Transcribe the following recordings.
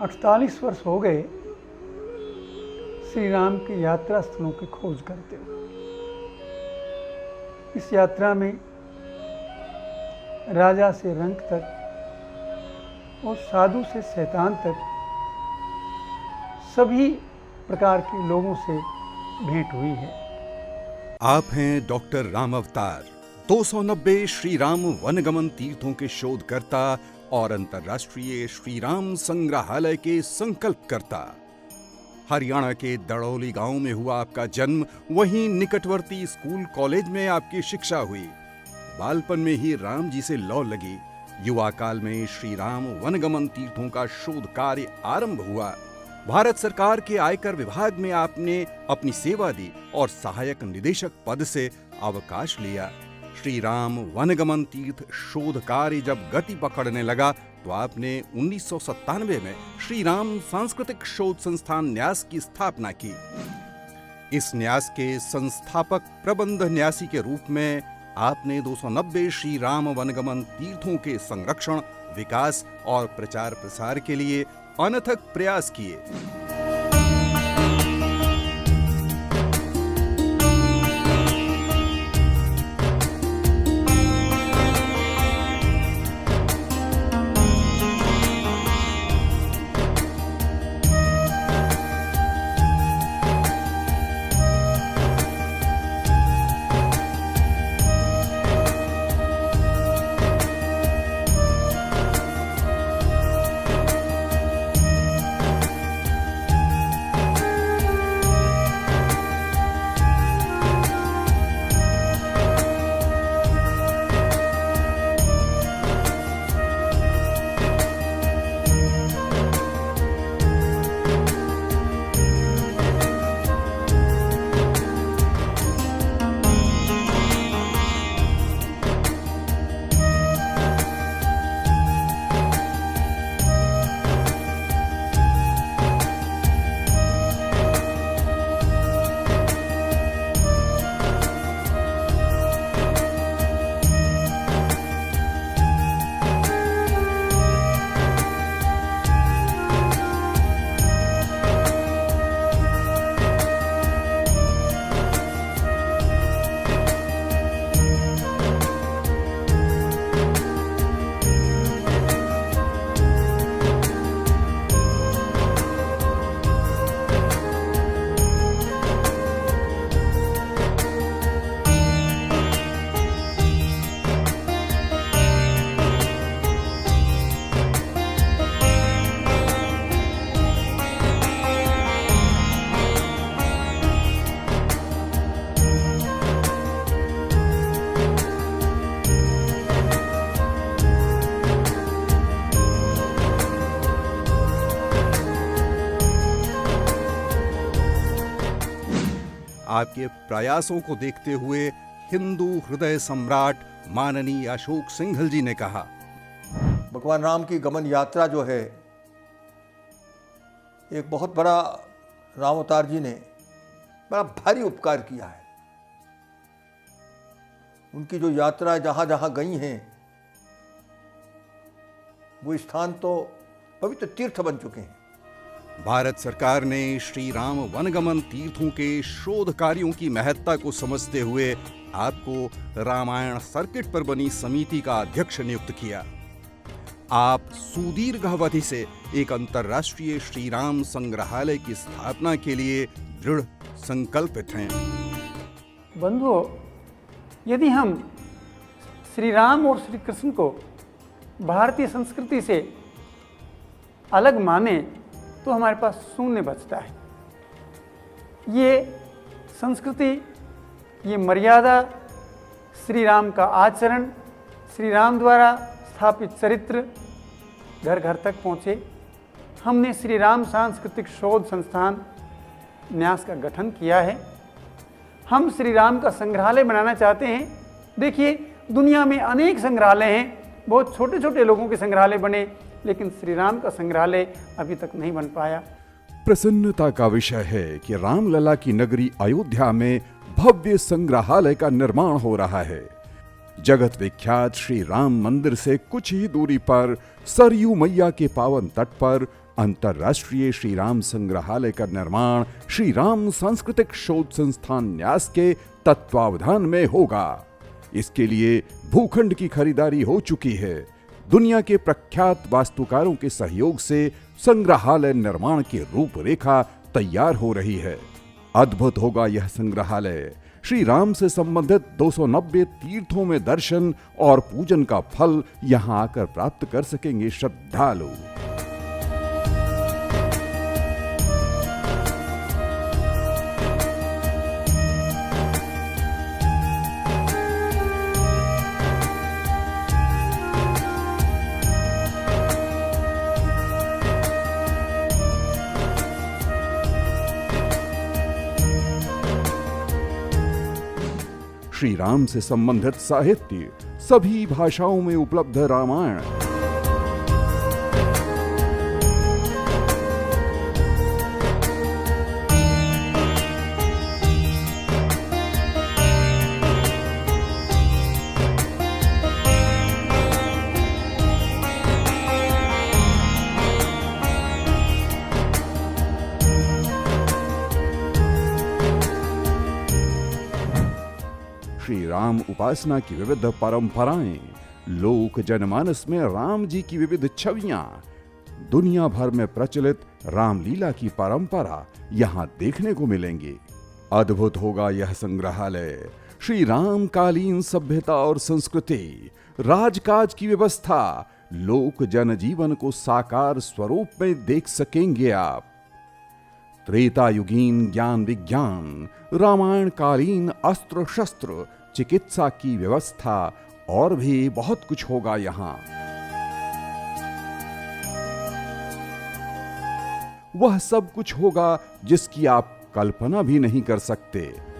48 वर्ष हो गए श्री राम की यात्रा स्थलों की खोज करते हुए। इस यात्रा में राजा से रंक तक और साधु से शैतान तक सभी प्रकार के लोगों से भेंट हुई है। आप हैं डॉक्टर राम अवतार, 290 श्री राम वनगमन तीर्थों के शोधकर्ता और अंतर्राष्ट्रीय श्री राम संग्रहालय के संकल्पकर्ता। हरियाणा के दड़ौली गांव में हुआ आपका जन्म, वहीं निकटवर्ती स्कूल कॉलेज में आपकी शिक्षा हुई। बालपन में ही राम जी से लौ लगी। युवा काल में श्री राम वनगमन तीर्थों का शोध कार्य आरंभ हुआ। भारत सरकार के आयकर विभाग में आपने अपनी सेवा दी और सहायक निदेशक पद से अवकाश लिया। श्री राम वनगमन तीर्थ शोध कार्य जब गति पकड़ने लगा तो आपने 1997 में श्री राम सांस्कृतिक शोध संस्थान न्यास की स्थापना की। इस न्यास के संस्थापक प्रबंध न्यासी के रूप में आपने 290 श्री राम वनगमन तीर्थों के संरक्षण, विकास और प्रचार प्रसार के लिए अनथक प्रयास किए। आपके प्रयासों को देखते हुए हिंदू हृदय सम्राट माननीय अशोक सिंघल जी ने कहा, भगवान राम की गमन यात्रा जो है, एक बहुत बड़ा राम अवतार जी ने बड़ा भारी उपकार किया है। उनकी जो यात्रा जहाँ जहाँ गई हैं, वो स्थान तो पवित्र तीर्थ बन चुके हैं। भारत सरकार ने श्री राम वनगमन तीर्थों के शोध कार्यों की महत्ता को समझते हुए आपको रामायण सर्किट पर बनी समिति का अध्यक्ष नियुक्त किया। आप सुदीर्घ अवधि से एक अंतर्राष्ट्रीय श्री राम संग्रहालय की स्थापना के लिए दृढ़ संकल्पित हैं। बंधुओं, यदि हम श्री राम और श्री कृष्ण को भारतीय संस्कृति से अलग माने तो हमारे पास शून्य बचता है। ये संस्कृति, ये मर्यादा, श्री राम का आचरण, श्री राम द्वारा स्थापित चरित्र घर घर तक पहुँचे। हमने श्री राम सांस्कृतिक शोध संस्थान न्यास का गठन किया है। हम श्री राम का संग्रहालय बनाना चाहते हैं। देखिए, दुनिया में अनेक संग्रहालय हैं, बहुत छोटे छोटे लोगों के संग्रहालय बने, लेकिन श्री राम का संग्रहालय अभी तक नहीं बन पाया। प्रसन्नता का विषय है कि रामलला की नगरी अयोध्या में भव्य संग्रहालय का निर्माण हो रहा है। जगत विख्यात श्री राम मंदिर से कुछ ही दूरी पर सरयू मैया के पावन तट पर अंतर्राष्ट्रीय श्री राम संग्रहालय का निर्माण श्री राम सांस्कृतिक शोध संस्थान न्यास के तत्वावधान में होगा। इसके लिए भूखंड की खरीदारी हो चुकी है। दुनिया के प्रख्यात वास्तुकारों के सहयोग से संग्रहालय निर्माण की रूपरेखा तैयार हो रही है। अद्भुत होगा यह संग्रहालय। श्री राम से संबंधित 290 तीर्थों में दर्शन और पूजन का फल यहां आकर प्राप्त कर सकेंगे श्रद्धालु। श्री राम से संबंधित साहित्य, सभी भाषाओं में उपलब्ध रामायण, श्री राम उपासना की विविध परंपराएं, लोक जनमानस में राम जी की विविध छवियां, दुनिया भर में प्रचलित रामलीला की परंपरा यहां देखने को मिलेंगी। अद्भुत होगा यह संग्रहालय। श्री राम कालीन सभ्यता और संस्कृति, राजकाज की व्यवस्था, लोक जनजीवन को साकार स्वरूप में देख सकेंगे आप। त्रेतायुगीन ज्ञान विज्ञान, रामायण कालीन अस्त्र शस्त्र, चिकित्सा की व्यवस्था और भी बहुत कुछ होगा यहां। वह सब कुछ होगा जिसकी आप कल्पना भी नहीं कर सकते।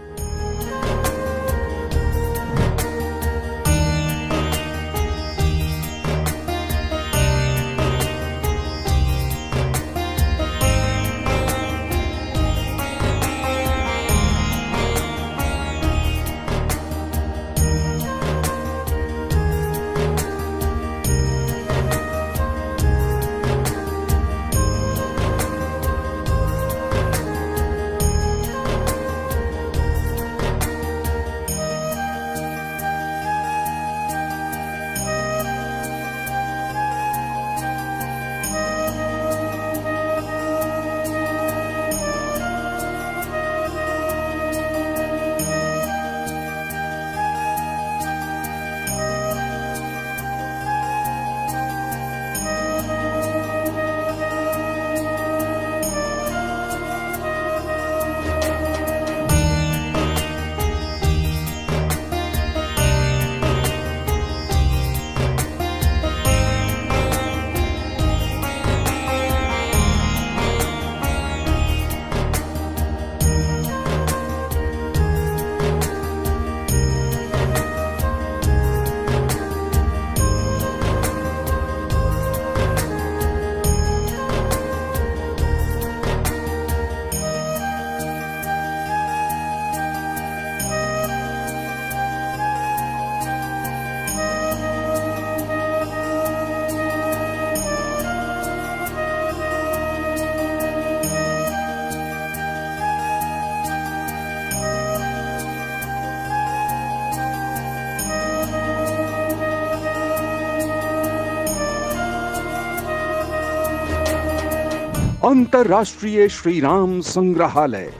अंतर्राष्ट्रीय श्री राम संग्रहालय,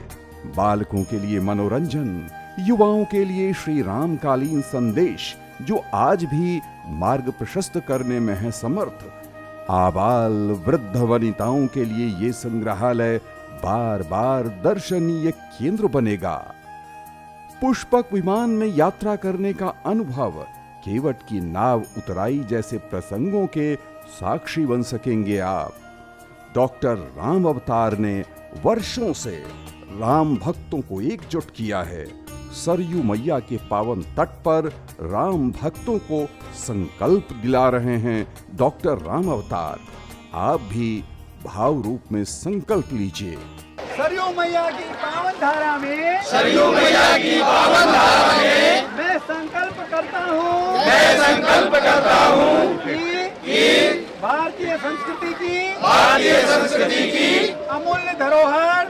बालकों के लिए मनोरंजन, युवाओं के लिए श्री राम कालीन संदेश जो आज भी मार्ग प्रशस्त करने में है समर्थ। आबाल वृद्ध वनिताओं के लिए ये संग्रहालय बार बार दर्शनीय केंद्र बनेगा। पुष्पक विमान में यात्रा करने का अनुभव, केवट की नाव उतराई जैसे प्रसंगों के साक्षी बन सकेंगे आप। डॉक्टर राम अवतार ने वर्षों से राम भक्तों को एकजुट किया है। सरयू मैया के पावन तट पर राम भक्तों को संकल्प दिला रहे हैं डॉक्टर राम अवतार। आप भी भाव रूप में संकल्प लीजिए। सरयू मैया की पावन धारा में, सरयू मैया की पावन धारा में मैं संकल्प करता हूँ, मैं संकल्प करता हूँ कि भारतीय संस्कृति की अमूल्य धरोहर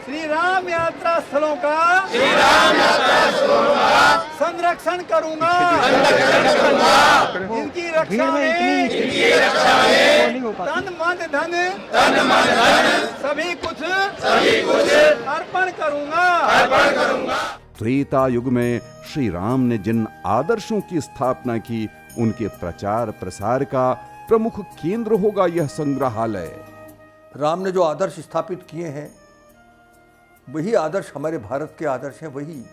श्री राम यात्रा स्थलों का संरक्षण करूंगा। इनकी रक्षा में तन मन धन सभी कुछ अर्पण करूंगा। त्रेता युग में श्री राम ने जिन आदर्शों की स्थापना की, उनके प्रचार प्रसार का प्रमुख केंद्र होगा यह संग्रहालय। राम ने जो आदर्श स्थापित किए हैं वही आदर्श हमारे भारत के आदर्श हैं, वही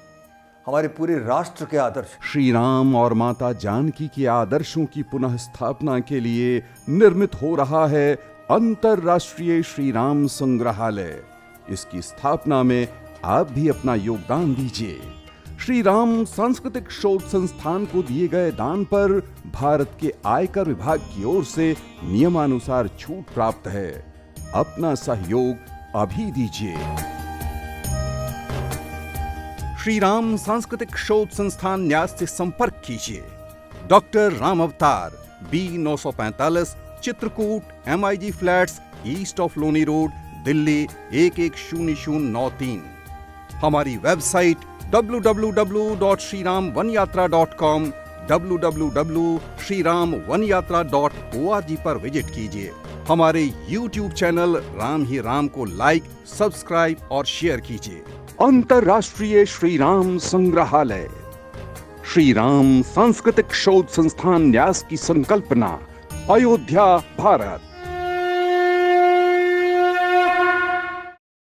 हमारे पूरे राष्ट्र के आदर्श। श्री राम और माता जानकी के आदर्शों की पुनः स्थापना के लिए निर्मित हो रहा है अंतरराष्ट्रीय श्री राम संग्रहालय। इसकी स्थापना में आप भी अपना योगदान दीजिए। श्री राम सांस्कृतिक शोध संस्थान को दिए गए दान पर भारत के आयकर विभाग की ओर से नियमानुसार छूट प्राप्त है। अपना सहयोग अभी दीजिए। श्री राम सांस्कृतिक शोध संस्थान न्यास से संपर्क कीजिए। डॉक्टर राम अवतार, B945, Chitrakoot, MIG flats, east of Loni road, Delhi 110093। हमारी वेबसाइट www.shriramvaniyatra.com, www.shriramvaniyatra.org पर विजिट कीजिए। हमारे YouTube चैनल राम ही राम को लाइक, सब्सक्राइब और शेयर कीजिए। अंतरराष्ट्रीय श्री राम संग्रहालय, श्री राम सांस्कृतिक शोध संस्थान न्यास की संकल्पना, अयोध्या, भारत।